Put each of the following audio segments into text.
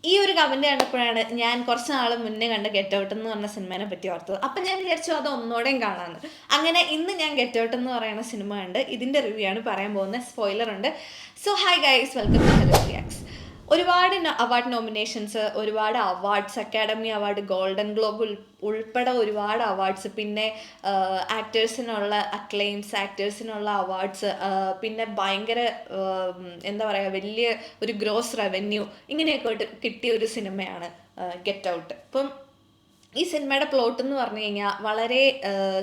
ഈ ഒരു കമന്റ് കണ്ടപ്പോഴാണ് ഞാൻ കുറച്ച് നാൾ മുന്നേ കണ്ട ഗെറ്റ് ഔട്ട് എന്ന് പറഞ്ഞ സിനിമേനെ പറ്റി ഓർത്തത്. അപ്പം ഞാൻ വിചാരിച്ചു അത് ഒന്നോടെയും കാണാമെന്ന്. അങ്ങനെ ഇന്ന് ഞാൻ ഗെറ്റ് ഔട്ട് എന്ന് പറയുന്ന സിനിമ കണ്ട് ഇതിൻ്റെ റിവ്യൂ ആണ് പറയാൻ പോകുന്നത്. സ്പോയിലർ ഉണ്ട്. So hi guys, welcome to Hello Reacts. ഒരുപാട് അവാർഡ് നോമിനേഷൻസ്, ഒരുപാട് awards, Academy Award, Golden Globe ഉൾപ്പെടെ ഒരുപാട് അവാർഡ്സ്, പിന്നെ ആക്ടേഴ്സിനുള്ള അക്ലെയിംസ്, ആക്ടേഴ്സിനുള്ള അവാർഡ്സ്, പിന്നെ ഭയങ്കര എന്താ പറയുക, വലിയ ഒരു ഗ്രോസ് റവന്യൂ, ഇങ്ങനെയൊക്കെ കിട്ടിയ ഒരു സിനിമയാണ് ഗെറ്റ് ഔട്ട്. അപ്പം ഈ സിനിമയുടെ പ്ലോട്ട് എന്ന് പറഞ്ഞു കഴിഞ്ഞാൽ വളരെ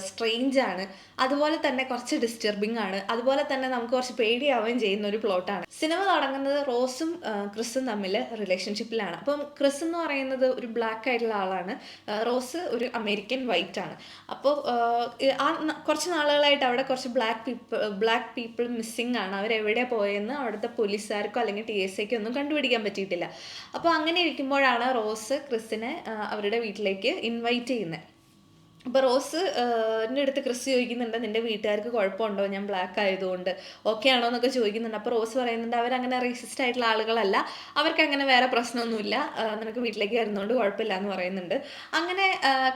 സ്ട്രെയിഞ്ച് ആണ്, അതുപോലെ തന്നെ കുറച്ച് ഡിസ്റ്റർബിംഗ് ആണ്, അതുപോലെ തന്നെ നമുക്ക് കുറച്ച് പേടിയാവുകയും ചെയ്യുന്ന ഒരു പ്ലോട്ടാണ്. സിനിമ തുടങ്ങുന്നത് റോസും ക്രിസും തമ്മിൽ റിലേഷൻഷിപ്പിലാണ്. അപ്പം ക്രിസ് എന്ന് പറയുന്നത് ഒരു ബ്ലാക്ക് ആയിട്ടുള്ള ആളാണ്, റോസ് ഒരു അമേരിക്കൻ വൈറ്റ് ആണ്. അപ്പോൾ കുറച്ച് നാളുകളായിട്ട് അവിടെ കുറച്ച് ബ്ലാക്ക് പീപ്പിൾ മിസ്സിങ് ആണ്. അവരെവിടെ പോയെന്ന് അവിടുത്തെ പോലീസുകാർക്കോ അല്ലെങ്കിൽ TSAക്കോ ഒന്നും കണ്ടുപിടിക്കാൻ പറ്റിയിട്ടില്ല. അപ്പോൾ അങ്ങനെ ഇരിക്കുമ്പോഴാണ് റോസ് ക്രിസിനെ അവരുടെ വീട്ടിലേക്ക് ഇൻവൈറ്റ് ചെയ്യുന്നത്. അപ്പോൾ റോസ് എൻ്റെ അടുത്ത് ക്രിസ് ചോദിക്കുന്നുണ്ട്, നിൻ്റെ വീട്ടുകാർക്ക് കുഴപ്പമുണ്ടോ ഞാൻ ബ്ലാക്ക് ആയതുകൊണ്ട്, ഓക്കെ ആണോ എന്നൊക്കെ ചോദിക്കുന്നുണ്ട്. അപ്പോൾ റോസ് പറയുന്നുണ്ട് അവരങ്ങനെ റേസിസ്റ്റ് ആയിട്ടുള്ള ആളുകളല്ല, അവർക്ക് അങ്ങനെ വേറെ പ്രശ്നമൊന്നുമില്ല, നിനക്ക് വീട്ടിലേക്ക് വരുന്നതുകൊണ്ട് കുഴപ്പമില്ല എന്ന് പറയുന്നുണ്ട്. അങ്ങനെ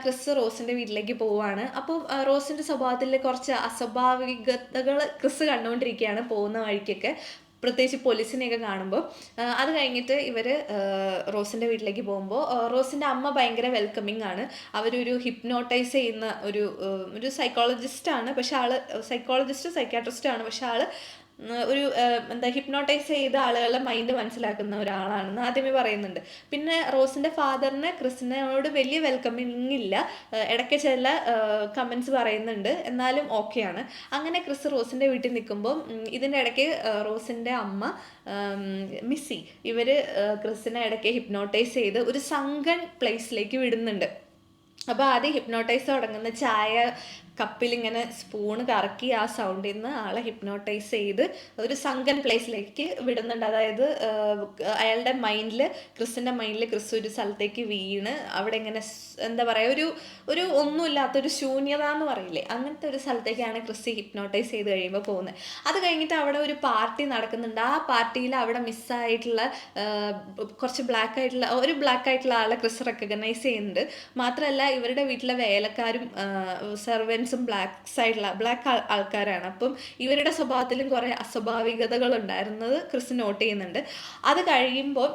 ക്രിസ് റോസിൻ്റെ വീട്ടിലേക്ക് പോവുകയാണ്. അപ്പോൾ റോസിൻ്റെ സ്വഭാവത്തിൽ കുറച്ച് അസ്വാഭാവികതകൾ ക്രിസ് കണ്ടുകൊണ്ടിരിക്കുകയാണ് പോകുന്ന വഴിക്കൊക്കെ, പ്രത്യേകിച്ച് പോലീസിനെയൊക്കെ കാണുമ്പോൾ. അത് കഴിഞ്ഞിട്ട് ഇവർ റോസിൻ്റെ വീട്ടിലേക്ക് പോകുമ്പോൾ റോസിൻ്റെ അമ്മ ഭയങ്കര വെൽക്കമിങ് ആണ്. അവരൊരു ഹിപ്നോട്ടൈസ് ചെയ്യുന്ന ഒരു സൈക്കോളജിസ്റ്റാണ്. പക്ഷെ ആള് സൈക്കാട്രിസ്റ്റാണ്. പക്ഷെ ആള് ഒരു ഹിപ്നോട്ടൈസ് ചെയ്ത ആളുകളുടെ മൈൻഡ് മനസ്സിലാക്കുന്ന ഒരാളാണെന്ന് ആദ്യമേ പറയുന്നുണ്ട്. പിന്നെ റോസിൻ്റെ ഫാദറിന് ക്രിസിനോട് വലിയ വെൽക്കമിങ് ഇല്ല, ഇടയ്ക്ക് ചില കമൻസ് പറയുന്നുണ്ട്, എന്നാലും ഓക്കെയാണ്. അങ്ങനെ ക്രിസ് റോസിൻ്റെ വീട്ടിൽ നിൽക്കുമ്പോൾ ഇതിൻ്റെ ഇടയ്ക്ക് റോസിൻ്റെ അമ്മ മിസ്സി ഇവർ ക്രിസിനെ ഇടയ്ക്ക് ഹിപ്നോട്ടൈസ് ചെയ്ത് ഒരു സങ്കൺ പ്ലേസിലേക്ക് വിടുന്നുണ്ട്. അപ്പോൾ ആദ്യം ഹിപ്നോട്ടൈസ് തുടങ്ങുന്ന ചായ കപ്പിൽ ഇങ്ങനെ സ്പൂണ് കറക്കി ആ സൗണ്ടിൽ നിന്ന് ആളെ ഹിപ്നോട്ടൈസ് ചെയ്ത് ഒരു സങ്കൻ പ്ലേസിലേക്ക് വിടുന്നുണ്ട്. അതായത് അയാളുടെ മൈൻഡിൽ, ക്രിസിൻ്റെ മൈൻഡിൽ ക്രിസ് ഒരു സ്ഥലത്തേക്ക് വീണ് അവിടെ ഇങ്ങനെ എന്താ പറയുക, ഒരു ഒന്നുമില്ലാത്തൊരു ശൂന്യത എന്ന് പറയില്ലേ, അങ്ങനത്തെ ഒരു സ്ഥലത്തേക്കാണ് ക്രിസ് ഹിപ്നോട്ടൈസ് ചെയ്ത് കഴിയുമ്പോൾ പോകുന്നത്. അത് കഴിഞ്ഞിട്ട് അവിടെ ഒരു പാർട്ടി നടക്കുന്നുണ്ട്. ആ പാർട്ടിയിൽ അവിടെ മിസ്സായിട്ടുള്ള കുറച്ച് ബ്ലാക്ക് ആയിട്ടുള്ള ആളെ ക്രിസ് റെക്കഗ്നൈസ് ചെയ്യുന്നുണ്ട്. മാത്രമല്ല ഇവരുടെ വീട്ടിലെ വേലക്കാരും സെർവൻസും ബ്ലാക്ക് ആൾക്കാരാണ്. അപ്പം ഇവരുടെ സ്വഭാവത്തിലും കുറേ അസ്വാഭാവികതകൾ ഉണ്ടായിരുന്നത് ക്രിസ് നോട്ട് ചെയ്യുന്നുണ്ട്. അത് കഴിയുമ്പോൾ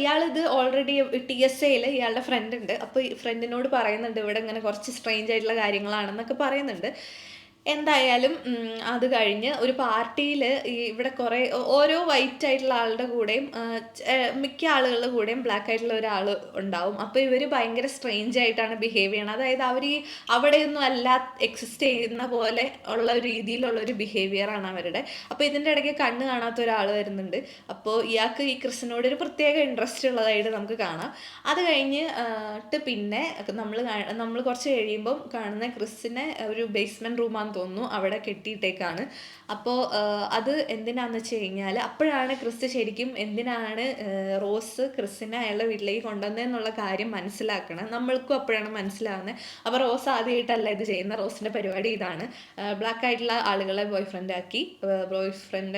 ഇയാളിത് ഓൾറെഡി TSAയിൽ ഇയാളുടെ ഫ്രണ്ട് ഉണ്ട്. അപ്പോൾ ഈ ഫ്രണ്ടിനോട് പറയുന്നുണ്ട് ഇവിടെ ഇങ്ങനെ കുറച്ച് സ്ട്രെയിഞ്ച് ആയിട്ടുള്ള കാര്യങ്ങളാണെന്നൊക്കെ പറയുന്നുണ്ട്. എന്തായാലും അത് കഴിഞ്ഞ് ഒരു പാർട്ടിയിൽ ഇവിടെ കുറേ ഓരോ വൈറ്റ് ആയിട്ടുള്ള ആളുടെ കൂടെയും മിക്ക ആളുകളുടെ കൂടെയും ബ്ലാക്ക് ആയിട്ടുള്ള ഒരാൾ ഉണ്ടാവും. അപ്പോൾ ഇവർ ഭയങ്കര സ്ട്രെയിഞ്ച് ആയിട്ടാണ് ബിഹേവ് ചെയ്യണത്. അതായത് അവർ അവിടെയൊന്നും അല്ല എക്സിസ്റ്റ് ചെയ്യുന്ന പോലെ ഉള്ള ഒരു രീതിയിലുള്ളൊരു ബിഹേവിയറാണ് അവരുടെ. അപ്പോൾ ഇതിൻ്റെ ഇടയ്ക്ക് കണ്ണ് കാണാത്ത ഒരാൾ വരുന്നുണ്ട്. അപ്പോൾ ഇയാൾക്ക് ഈ ക്രിസിനോട് ഒരു പ്രത്യേക ഇൻട്രസ്റ്റ് ഉള്ളതായിട്ട് നമുക്ക് കാണാം. അത് കഴിഞ്ഞിട്ട് പിന്നെ നമ്മൾ കുറച്ച് കഴിയുമ്പം കാണുന്ന ക്രിസിനെ ഒരു ബേസ്മെൻറ്റ് റൂമാണെന്ന് തോന്നുന്നു, അവിടെ കെട്ടിയിട്ടേക്കാണ്. അപ്പോൾ അത് എന്തിനാന്ന് വെച്ച് കഴിഞ്ഞാൽ അപ്പോഴാണ് ക്രിസ് ശരിക്കും എന്തിനാണ് റോസ് ക്രിസിനെ അയാളുടെ വീട്ടിലേക്ക് കൊണ്ടുവന്നതെന്നുള്ള കാര്യം മനസ്സിലാക്കണം. നമ്മൾക്കും അപ്പോഴാണ് മനസ്സിലാവുന്നത്. അപ്പോൾ റോസ് ആദ്യമായിട്ടല്ല ഇത് ചെയ്യുന്ന, റോസിൻ്റെ പരിപാടി ഇതാണ്. ബ്ലാക്ക് ആയിട്ടുള്ള ആളുകളെ ബോയ് ഫ്രണ്ട്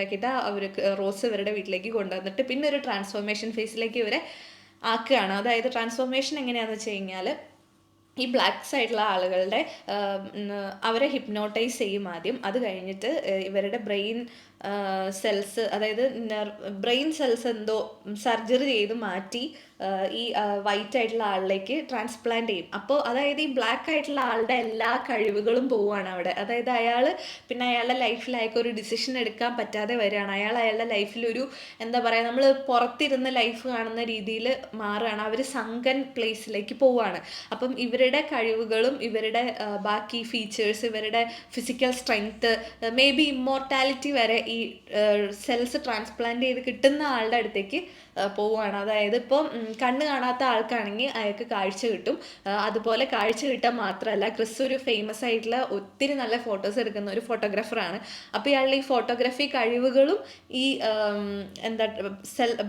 ആക്കിയിട്ട് റോസ് ഇവരുടെ വീട്ടിലേക്ക് കൊണ്ടുവന്നിട്ട് പിന്നെ ഒരു ട്രാൻസ്ഫോർമേഷൻ ഫേസിലേക്ക് ഇവരെ ആക്കുകയാണ്. അതായത് ട്രാൻസ്ഫോർമേഷൻ എങ്ങനെയാണെന്ന് വെച്ച് കഴിഞ്ഞാൽ ഈ ബ്ലാക്ക് സൈഡിലുള്ള ആളുകളുടെ അവരെ ഹിപ്നോട്ടൈസ് ചെയ്യും ആദ്യം. അത് കഴിഞ്ഞിട്ട് ഇവരുടെ ബ്രെയിൻ സെൽസ്, അതായത് ബ്രെയിൻ സെൽസ് എന്തോ സർജറി ചെയ്ത് മാറ്റി ഈ വൈറ്റ് ആയിട്ടുള്ള ആളിലേക്ക് ട്രാൻസ്പ്ലാന്റ് ചെയ്യും. അപ്പോൾ അതായത് ഈ ബ്ലാക്ക് ആയിട്ടുള്ള ആളുടെ എല്ലാ കഴിവുകളും പോവുകയാണ് അവിടെ. അതായത് പിന്നെ അയാളുടെ ലൈഫിലായിക്ക് ഒരു ഡിസിഷൻ എടുക്കാൻ പറ്റാതെ വരികയാണ്. അയാളുടെ ലൈഫിലൊരു എന്താ പറയുക, നമ്മൾ പുറത്തിരുന്ന് ലൈഫ് കാണുന്ന രീതിയിൽ മാറുകയാണ്. അവർ സങ്കൻ പ്ലേസിലേക്ക് പോവുകയാണ്. അപ്പം ഇവരുടെ കഴിവുകളും ഇവരുടെ ബാക്കി ഫീച്ചേഴ്സ്, ഇവരുടെ physical strength, may be immortality വരെ ഈ സെൽസ് ട്രാൻസ്പ്ലാന്റ് ചെയ്ത് കിട്ടുന്ന ആളുടെ അടുത്തേക്ക് പോവുകയാണ്. അതായത് ഇപ്പം കണ്ണ് കാണാത്ത ആൾക്കാണെങ്കിൽ അയാൾക്ക് കാഴ്ച കിട്ടും. അതുപോലെ കാഴ്ച കിട്ടാൻ മാത്രമല്ല, ക്രിസ് ഒരു ഫേമസ് ആയിട്ടുള്ള ഒത്തിരി നല്ല ഫോട്ടോസ് എടുക്കുന്ന ഒരു ഫോട്ടോഗ്രാഫറാണ്. അപ്പോൾ ഇയാളുടെ ഈ ഫോട്ടോഗ്രാഫി കഴിവുകളും ഈ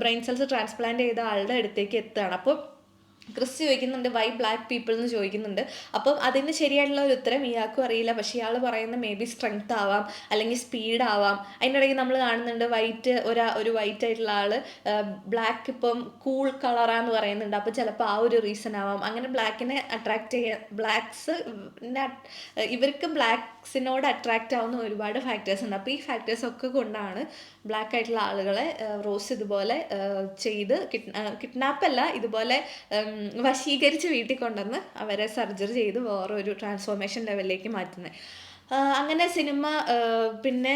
ബ്രെയിൻ സെൽസ് ട്രാൻസ്പ്ലാന്റ് ചെയ്ത ആളുടെ അടുത്തേക്ക് എത്തുകയാണ്. അപ്പോൾ ക്രിസ് ചോദിക്കുന്നുണ്ട് വൈ ബ്ലാക്ക് പീപ്പിൾ എന്ന് ചോദിക്കുന്നുണ്ട്. അപ്പം അതിന് ശരിയായിട്ടുള്ള ഒരു ഉത്തരം ഇയാൾക്കും അറിയില്ല. പക്ഷെ ഇയാൾ പറയുന്ന മേ ബി സ്ട്രെങ്ത് ആവാം, അല്ലെങ്കിൽ സ്പീഡ് ആവാം. അതിൻ്റെ ഇടയ്ക്ക് നമ്മൾ കാണുന്നുണ്ട് വൈറ്റ് ഒരു വൈറ്റ് ആയിട്ടുള്ള ആള് ബ്ലാക്ക് ഇപ്പം കൂൾ കളറാന്ന് പറയുന്നുണ്ട്. അപ്പോൾ ചിലപ്പോൾ ആ ഒരു റീസൺ ആവാം. അങ്ങനെ ബ്ലാക്കിനെ അട്രാക്ട് ചെയ്യാൻ ഇവർക്ക് ബ്ലാക്സിനോട് അട്രാക്റ്റ് ആവുന്ന ഒരുപാട് ഫാക്ടേഴ്സ് ഉണ്ട്. അപ്പോൾ ഈ ഫാക്ടേഴ്സ് ഒക്കെ കൊണ്ടാണ് ബ്ലാക്ക് ആയിട്ടുള്ള ആളുകളെ റോസ് ഇതുപോലെ ചെയ്ത് കിഡ്നാപ്പ് അല്ല, ഇതുപോലെ വശീകരിച്ച് വീട്ടിൽ കൊണ്ടുവന്ന് അവരെ സർജറി ചെയ്ത് വേറൊരു ട്രാൻസ്ഫോർമേഷൻ ലെവലിലേക്ക് മാറ്റുന്നത്. അങ്ങനെ സിനിമ പിന്നെ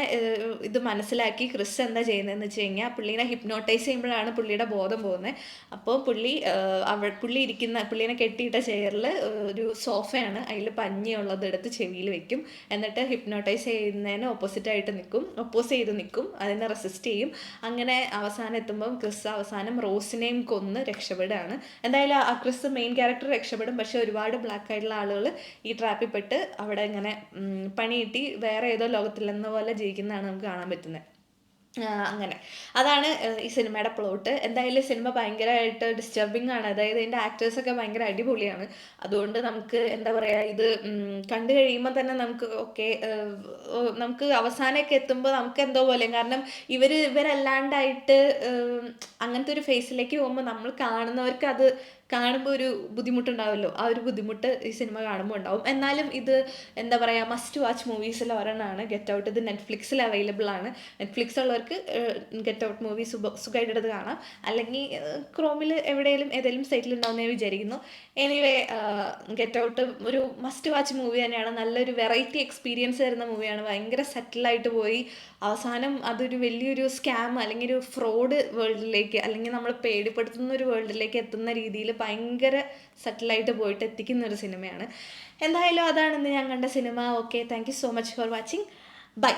ഇത് മനസ്സിലാക്കി ക്രിസ് എന്താ ചെയ്യുന്നതെന്ന് വെച്ച് കഴിഞ്ഞാൽ പുള്ളീനെ ഹിപ്നോട്ടൈസ് ചെയ്യുമ്പോഴാണ് പുള്ളിയുടെ ബോധം പോകുന്നത്. അപ്പോൾ പുള്ളി പുള്ളീനെ കെട്ടിയിട്ട ചെയറിൽ ഒരു സോഫയാണ്, അതിൽ പഞ്ഞിയുള്ളത് എടുത്ത് ചെവിയിൽ വെക്കും. എന്നിട്ട് ഹിപ്നോട്ടൈസ് ചെയ്യുന്നതിന് ഒപ്പോസ് ചെയ്ത് നിൽക്കും, അതിനെ റെസിസ്റ്റ് ചെയ്യും. അങ്ങനെ അവസാനം എത്തുമ്പം ക്രിസ് അവസാനം റോസിനെയും കൊന്ന് രക്ഷപ്പെടുകയാണ്. എന്തായാലും ആ ക്രിസ് മെയിൻ ക്യാരക്ടർ രക്ഷപ്പെടും. പക്ഷെ ഒരുപാട് ബ്ലാക്ക് ആയിട്ടുള്ള ആളുകൾ ഈ ട്രാപ്പിൽ പെട്ട് അവിടെ ഇങ്ങനെ പണി കിട്ടി വേറെ ഏതോ ലോകത്തിലെന്ന പോലെ ജീവിക്കുന്നതാണ് നമുക്ക് കാണാൻ പറ്റുന്നത്. അങ്ങനെ അതാണ് ഈ സിനിമയുടെ പ്ലോട്ട്. എന്തായാലും സിനിമ ഭയങ്കരമായിട്ട് ഡിസ്റ്റർബിങ് ആണ്. അതായത് ഇതിൻ്റെ ആക്ടേഴ്സൊക്കെ ഭയങ്കര അടിപൊളിയാണ്. അതുകൊണ്ട് നമുക്ക് എന്താ പറയുക, ഇത് കണ്ടു കഴിയുമ്പോൾ തന്നെ നമുക്ക് നമുക്ക് അവസാനമൊക്കെ എത്തുമ്പോൾ നമുക്ക് എന്തോ പോലെ, കാരണം ഇവരല്ലാണ്ടായിട്ട് അങ്ങനത്തെ ഒരു ഫേസിലേക്ക് പോകുമ്പോൾ നമ്മൾ കാണുന്നവർക്ക് അത് കാണുമ്പോൾ ഒരു ബുദ്ധിമുട്ടുണ്ടാവുമല്ലോ. ആ ഒരു ബുദ്ധിമുട്ട് ഈ സിനിമ കാണുമ്പോൾ ഉണ്ടാവും. എന്നാലും ഇത് എന്താ പറയുക, മസ്റ്റ് വാച്ച് മൂവീസിൽ ഒരെണ്ണമാണ് ഗെറ്റ് ഔട്ട്. ഇത് നെറ്റ്ഫ്ലിക്സിൽ അവൈലബിൾ ആണ്. നെറ്റ്ഫ്ലിക്സ് ഉള്ളവർക്ക് ഗെറ്റ് ഔട്ട് മൂവി സുഖമായിട്ട് എടുത്ത് കാണാം. അല്ലെങ്കിൽ ക്രോമിൽ ഏതെങ്കിലും സൈറ്റിൽ ഉണ്ടാവുമെന്ന് ഞാൻ വിചാരിക്കുന്നു. എനിവേ ഗെറ്റ് ഔട്ട് ഒരു മസ്റ്റ് വാച്ച് മൂവി തന്നെയാണ്. നല്ലൊരു വെറൈറ്റി എക്സ്പീരിയൻസ് തരുന്ന മൂവിയാണ്. ഭയങ്കര സെറ്റിലായിട്ട് പോയി അവസാനം അതൊരു വലിയൊരു സ്കാം അല്ലെങ്കിൽ ഒരു ഫ്രോഡ് വേൾഡിലേക്ക്, അല്ലെങ്കിൽ നമ്മൾ പേടിപ്പെടുത്തുന്ന ഒരു വേൾഡിലേക്ക് എത്തുന്ന രീതിയിൽ ഭയങ്കര സെറ്റിലായിട്ട് പോയിട്ട് എത്തിക്കുന്ന ഒരു സിനിമയാണ്. എന്തായാലും അതാണ് ഇന്ന് ഞാൻ കണ്ട cinema. Okay, thank you so much for watching. By.